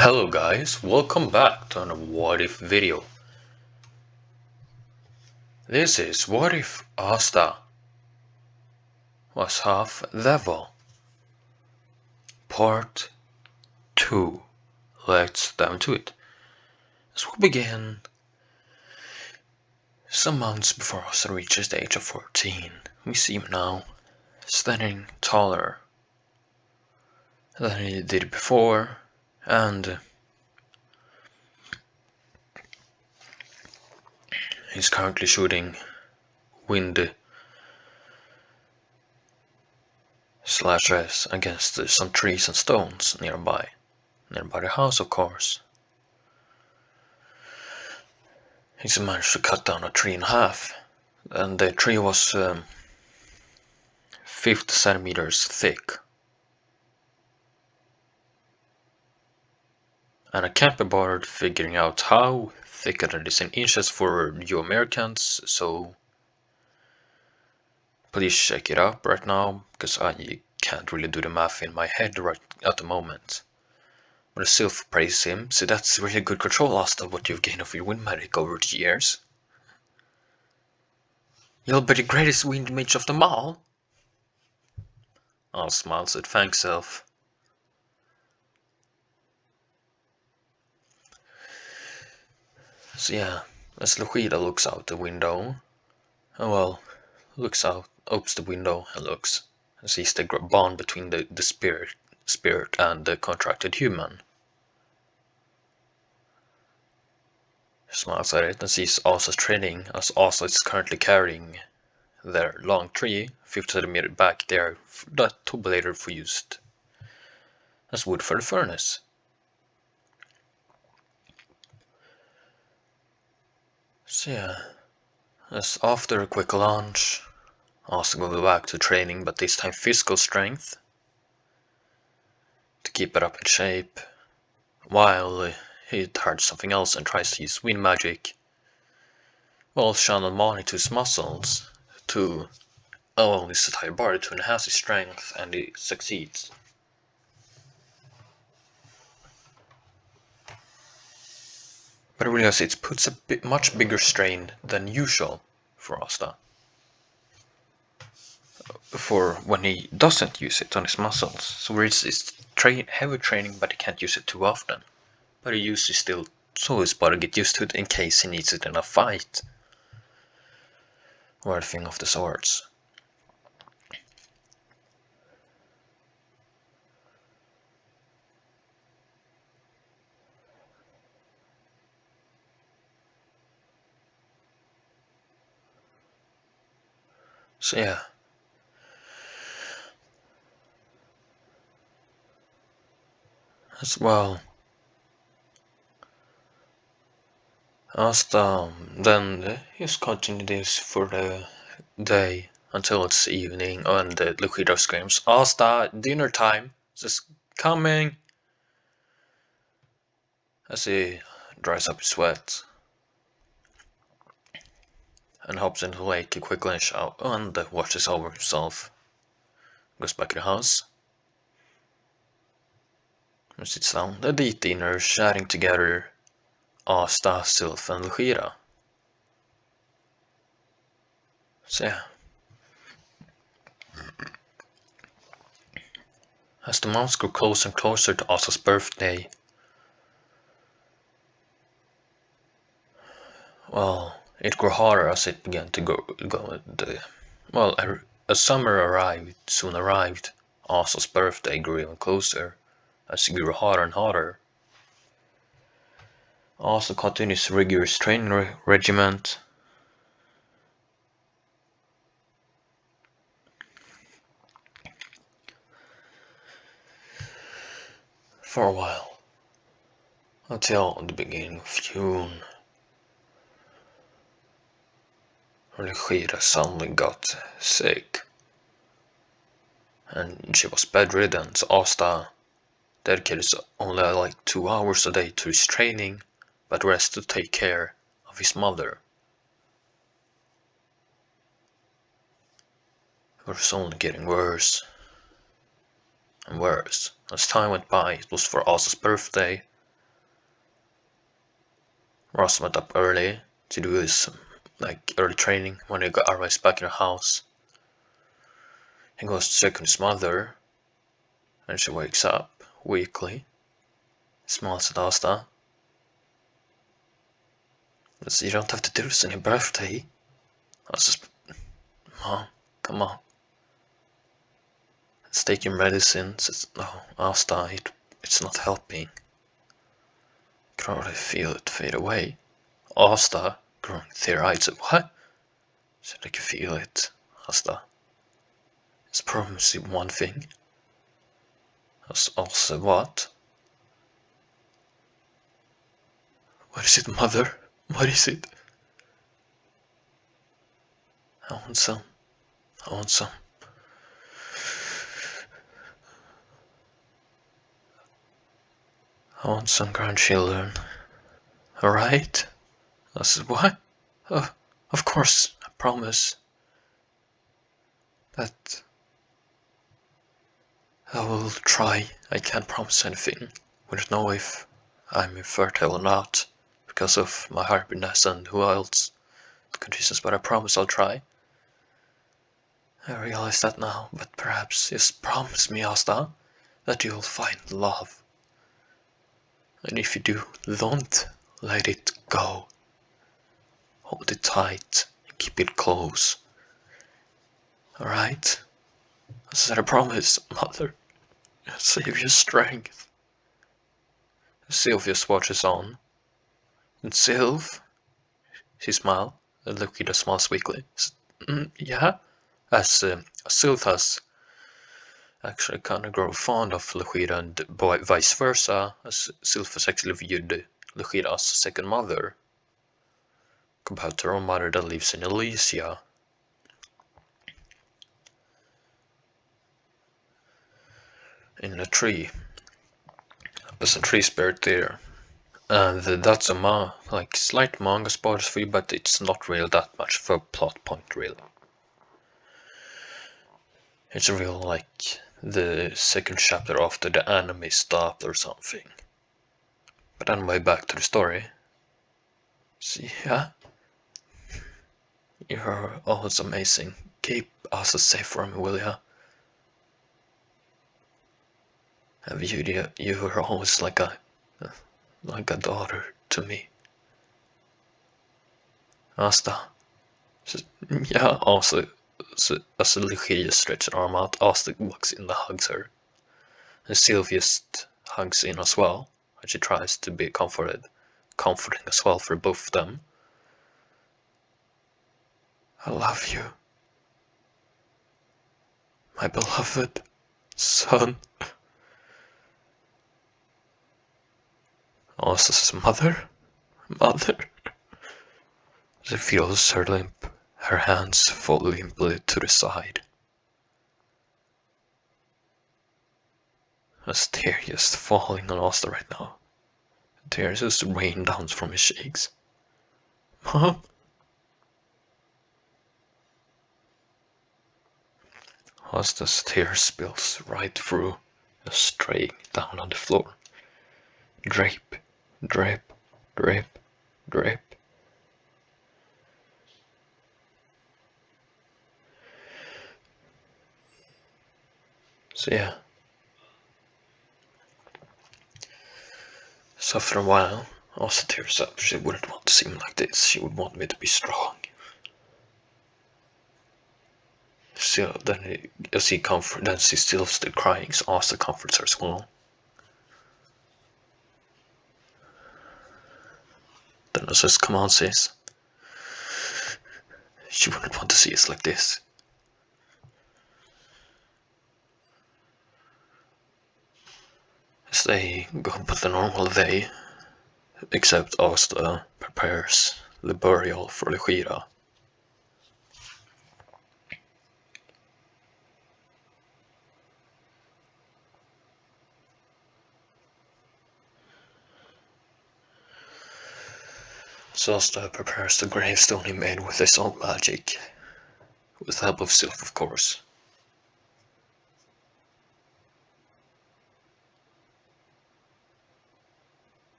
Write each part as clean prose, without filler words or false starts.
Hello guys, welcome back to another What If video. This is What If Asta was half devil, part 2. Let's dive into it. As we begin, some months before Asta reaches the age of 14, we see him now, standing taller than he did before, and he's currently shooting wind slashes against some trees and stones nearby the house, of course. He's managed to cut down a tree in half, and the tree was 50 centimeters thick. And I can't be bothered figuring out how thick it is in inches for you Americans, so please check it up right now, because I can't really do the math in my head right at the moment. But I still praise him, so that's really good control, Asta, what you've gained of your wind magic over the years. You'll be the greatest wind mage of them all. I'll smile, said thanks, Elf. So yeah, as Luchida looks out the window, looks out, opens the window and looks, and sees the bond between the spirit and the contracted human. Smiles at it and sees Asa's training, as Asa is currently carrying their long tree 50 centimeters back there that to be later for used as wood for the furnace. So yeah, as after a quick lunch, Asa goes back to training, but this time physical strength to keep it up in shape, while he tries something else and tries to use wind magic. Well, channel money to his muscles to allow his entire body to enhance his strength, and he succeeds. But I realize it puts a much bigger strain than usual for Asta. For when he doesn't use it on his muscles. So it's heavy training, but he can't use it too often. But he uses still so his body get used to it in case he needs it in a fight. Or anything of the sorts. So yeah. As well. Asta then he's continuing this for the day until it's evening, and Luchida screams, Asta, dinner time! Just coming! As he dries up his sweat and hops into the lake quickly and shower and washes over himself. Goes back to the house and sits down. They eat dinner, chatting together, Asta, Sylph, and Luchida. So yeah. As the months grew closer and closer to Asta's birthday, well, it grew harder as it began to go. As summer soon arrived, Asta's birthday grew even closer as it grew harder and harder. Asta continues rigorous training regiment. For a while, until the beginning of June, Luchida suddenly got sick, and she was bedridden, so Asta dedicated only like 2 hours a day to his training, but the rest to take care of his mother. It was only getting worse and worse. As time went by, it was for Asa's birthday, Ross went up early to do his early training. When he arrives back in the house, he goes to check on his mother, and she wakes up weakly, smiles at Asta. Says, "You don't have to do this on your birthday." I was just, "Mom, come on. Let's take your medicine." Says, "No, Asta, it's not helping." Can already feel it fade away. Asta, growing tear-eyed, said, "What?" Said, "I can feel it, Asta. Just promise you one thing." Also, what? What is it, mother? What is it? I want some. I want some. I want some grandchildren. Alright? I said, "What?" Of course, I promise. That I will try. I can't promise anything. We don't know if I'm infertile or not because of my hybridness and who else conditions, but I promise I'll try. I realize that now, but perhaps just promise me, Asta, that you'll find love. And if you do, don't let it go. Hold it tight and keep it close. Alright? I said, "I promise, mother. Save your strength." Sylvia's watch is on. And Sylv? She smiled, and Lucia smiles weakly. Yeah? As Sylv has actually kind of grown fond of Lucia and vice versa, as Sylv has actually viewed Lucia as a second mother, compared to her own mother that lives in Elysia. In a tree. There's a tree spirit there. And that's a slight manga spoilers for you, but it's not really that much of a plot point, really. It's real the second chapter after the anime stopped or something. But anyway, back to the story. See, yeah? You're always amazing. Keep us safe from me, will ya? And you were always like a daughter to me. Asta. Yeah, also, as Lucia stretches her arm out, Asta walks in and hugs her. And Sylvia hugs in as well, and she tries to be comforting as well for both of them. I love you, my beloved son. Asta says, "Mother, mother." She feels her hands fall limply to the side. A tear just falling on Asta right now. Tears just rain down from his cheeks. Mom? Asta's tear spills right through, straying down on the floor. Drip, drip, drip, drip. So yeah. So after a while, Asta tears up. She wouldn't want to see me like this. She would want me to be strong. So then she still crying, so Asta comforts her as well. Then I says, "Come on, sis. She wouldn't want to see us like this." As they go about the normal day, except Asta prepares the burial for Lucia. So Asta prepares the gravestone he made with his own magic, with the help of Sylph, of course.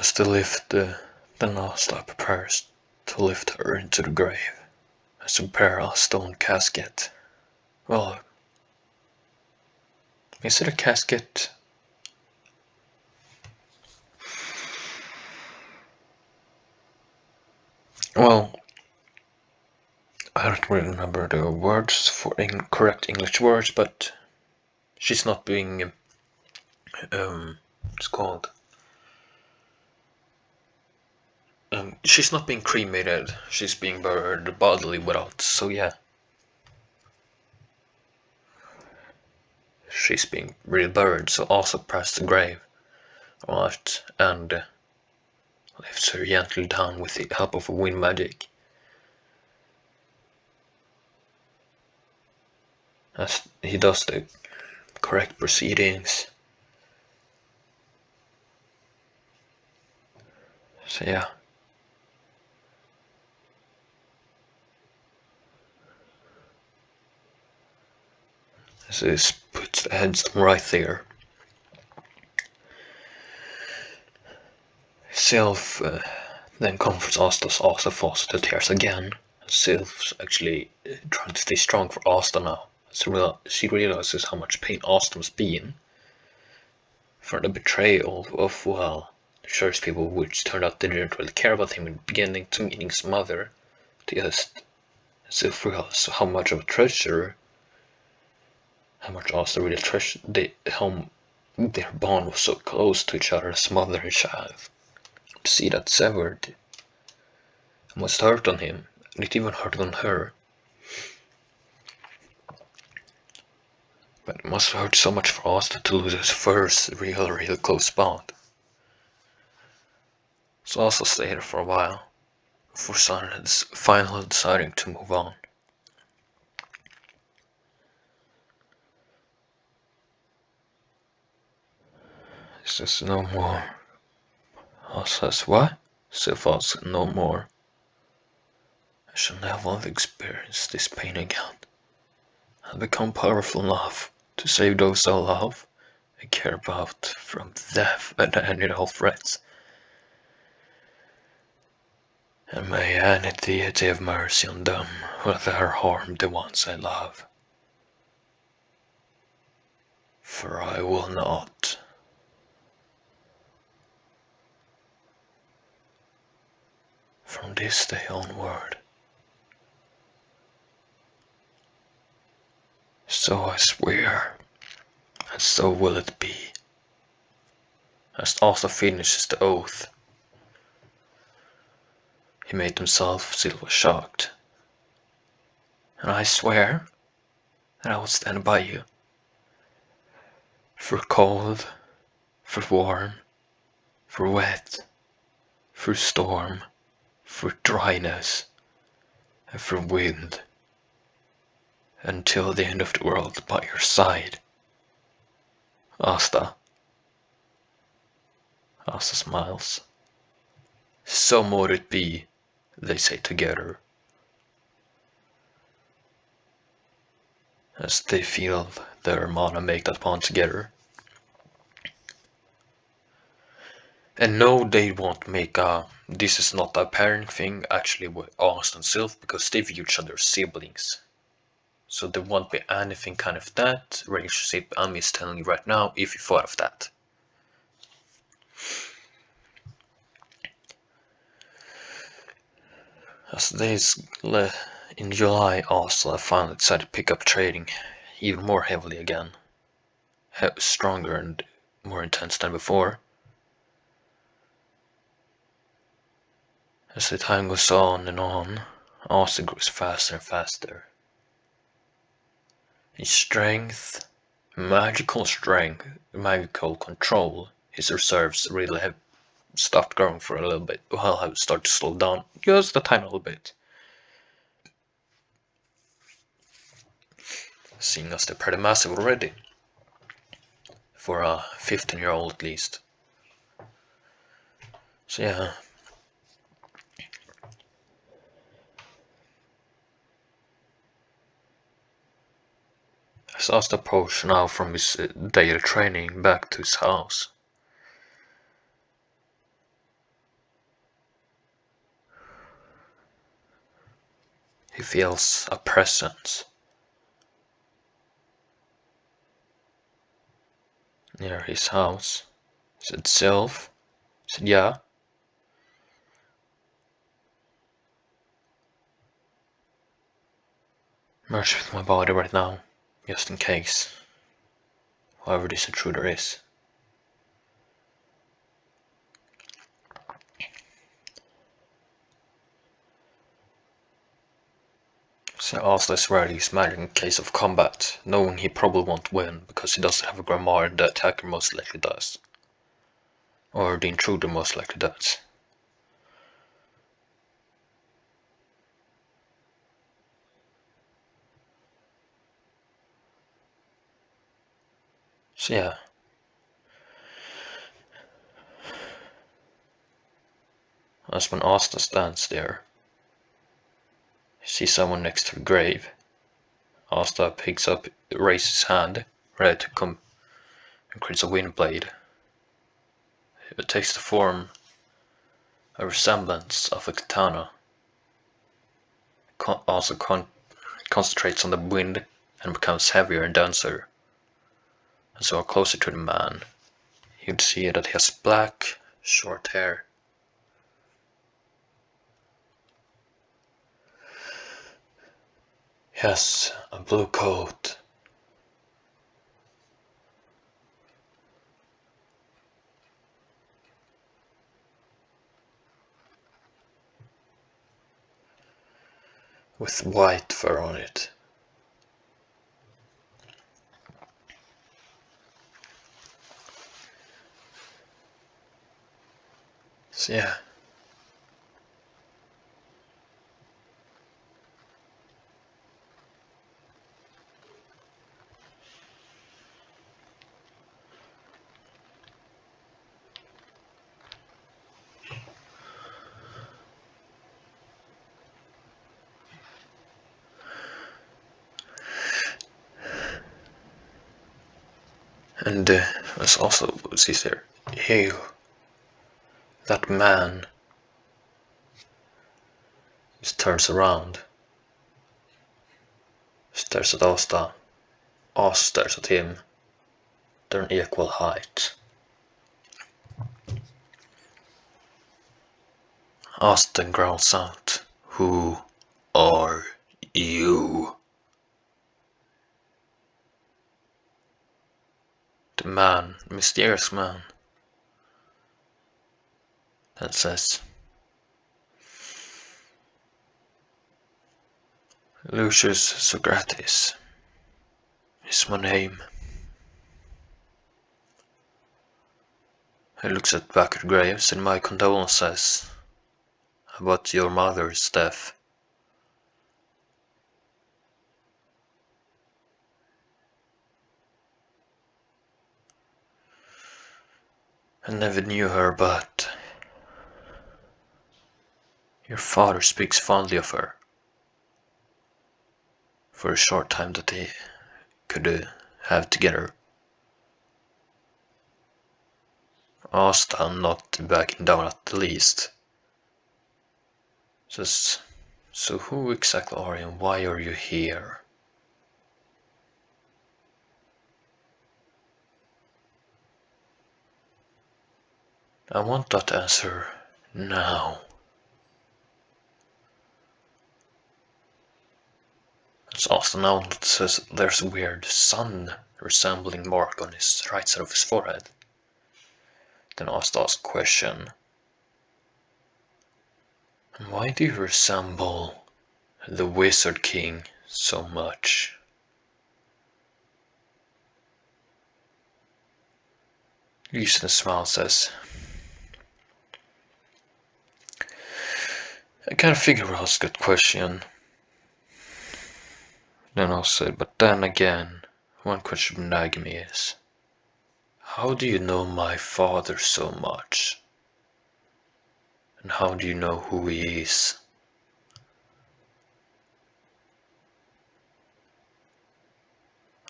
As they lift then Asta prepares to lift her into the grave, as to prepare a stone casket. Well, is it a casket? Well, I don't really remember the words for correct English words, but she's not being it's called she's not being cremated, she's being buried bodily without, so yeah. She's being really buried, so also press the grave, right, and lifts her gently down with the help of a wind magic. As he does the correct proceedings. So yeah. So he puts the headstone right there. Sylph then comforts Asta's Asta falls to tears again. Sylph's actually trying to stay strong for Asta now. So she realizes how much pain Asta must be in for the betrayal of, well, the church people, which turned out they didn't really care about him in the beginning, to meeting his mother. To just Sylph realizes how much of a treasure, how much Asta really treasured how their bond was so close to each other as mother and child. To see that severed must hurt on him, and it even hurt on her. But it must hurt so much for Asta to lose his first real close bond. So Asta stayed there for a while, before finally deciding to move on. He says no more. Asta says what? Sylph asks no more. I shall never experience this pain again. I'll become powerful enough to save those I love and care about from death and any of threats. And may any deity have mercy on them who dare harm the ones I love. For I will not. From this day onward. So I swear, and so will it be. As Asta finishes the oath, he made himself still was shocked. And I swear that I will stand by you. For cold, for warm, for wet, for storm, for dryness, and for wind, until the end of the world by your side. Asta. Asta smiles. So mote it be, they say together, as they feel their mana make that bond together. And no, they won't make this is not a pairing thing actually with Asta and Sylph, because they view each other as siblings. So there won't be anything kind of that relationship I'm just telling you right now if you thought of that. As days in July, Asta finally decided to pick up trading even more heavily again. Stronger and more intense than before. As the time goes on and on, Asta grows faster and faster. His strength, magical control, his reserves really have stopped growing for a little bit. Well, have started to slow down just a tiny little bit. Seeing as they're pretty massive already. For a 15-year-old at least. So yeah. As Asta approached now from his daily training back to his house. He feels a presence near his house. He said, Sylph? He said, yeah. Merge with my body right now, just in case. Whoever this intruder is. So Asta is ready his magic in case of combat, knowing he probably won't win because he doesn't have a grimoire and the attacker most likely does. Or the intruder most likely does. So yeah. As when Asta stands there, he sees someone next to the grave. Asta picks up, raises his hand, ready to come and creates a wind blade. It takes the form, a resemblance of a katana. Also concentrates on the wind and becomes heavier and denser. And so closer to the man, you'd see that he has black, short hair. He has a blue coat. With white fur on it. So yeah. And as also sees there, ew, that man just turns around, stares at Asta, Asta stares at him. They're an equal height. Asta growls out, "Who are you?" The man, the mysterious man, then says, "Lucius Socrates is my name." He looks at back at graves, and my condolences about your mother's death. I never knew her, but your father speaks fondly of her. For a short time that they could have together. Asta not backing down at the least. Says, "So who exactly are you and why are you here?" I want that answer now. It's also known that says there's a weird sun resembling mark on his right side of his forehead. Then Asta asks a question. Why do you resemble the Wizard King so much? Houston smiles says, I kind of figure I asked that question. Then I'll say, but then again, one question nagging me is, how do you know my father so much? And how do you know who he is?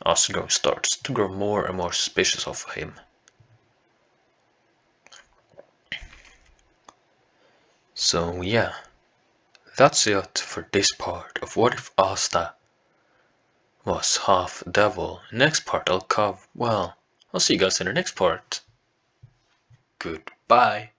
Asgard starts to grow more and more suspicious of him. So yeah, that's it for this part of What If Asta was half devil. Next part I'll see you guys in the next part. Goodbye.